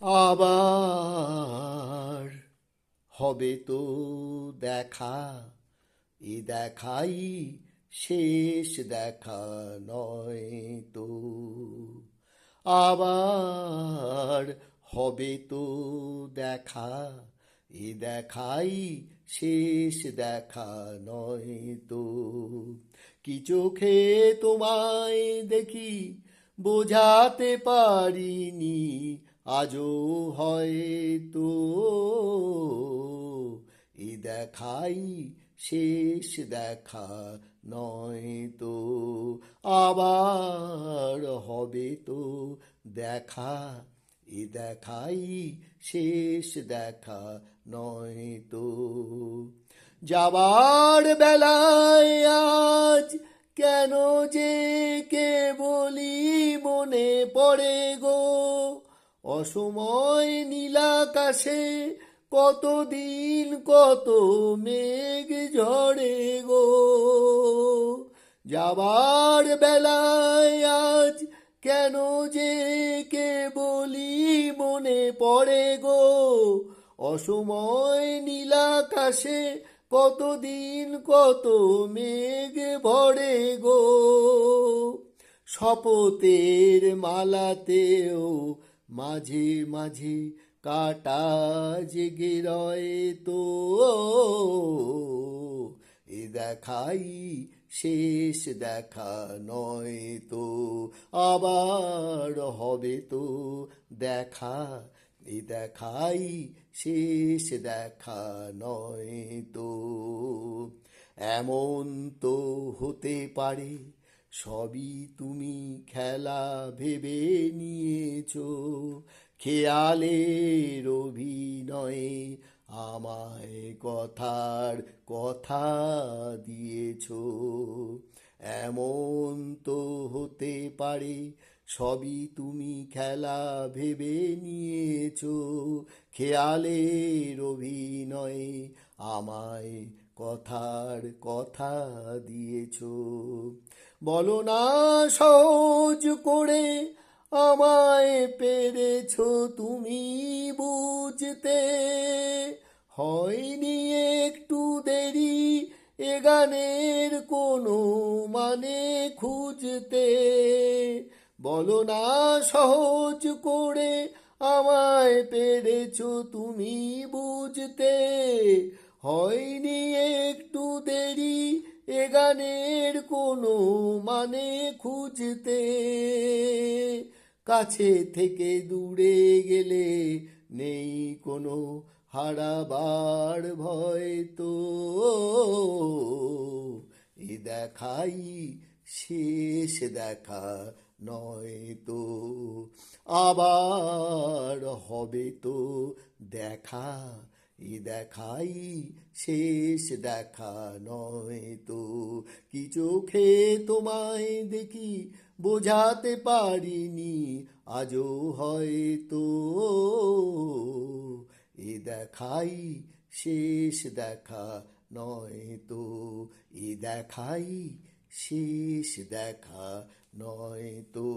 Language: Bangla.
আবার হবে তো দেখা, এ দেখাই শেষ দেখা নয় তো। আবার হবে তো দেখা, এ দেখাই শেষ দেখা নয় তো। কি চোখে তোমায় দেখি বোঝাতে পারিনি, আজও হয়তো এ দেখাই শেষ দেখা নয় তো। আবার হবে তো দেখা, এ দেখাই শেষ দেখা নয় তো। যাবার বেলায় আজ কেন যে কেবলই মনে পড়ে গো, অসময় নীলাকাশে কতদিন কত মেঘ ঝরে গো। যাবার বেলায় আজ কেন যে কেবলই মনে পড়ে গো, অসময় নীলাকাশে কতদিন কত মেঘ ভরে গো। শপথের মালাতেও মাঝে মাঝে কাটা জেগে রয় তো, এ দেখাই শেষ দেখা নয় তো। আবার হবে তো দেখা, এ দেখাই শেষ দেখা নয় তো। এমন তো হতে পারে সবই তুমি খেলা ভেবে নিয়েছো, খেয়ালের অভিনয়ে আমায় কথার কথা দিয়েছো। এমন তো হতে পারে সবই তুমি খেলা ভেবে নিয়েছো, খেয়ালের অভিনয়ে আমায় কথার কথা দিয়েছো। বলো না সহজ করে আমায় পেরেছো তুমি বুঝতে, হয়নি একটু দেরি এ গানের কোনো মানে খুঁজতে। বলো না সহজ করে আমায় পেরেছো তুমি বুঝতে, হয়নি একটু দেরি এ গানের কোনো মানে খুঁজতে। কাছে থেকে দূরে গেলে নেই কোনো হারাবার ভয় তো, এ দেখাই শেষ দেখা নয় তো। আবার হবে তো দেখা, এ দেখাই শেষ দেখা নয় তো। কি চোখে তোমায় দেখি বোঝাতে পারিনি, আজও হয়তো এ দেখাই শেষ দেখা নয় তো। এ দেখাই শেষ দেখা নয় তো।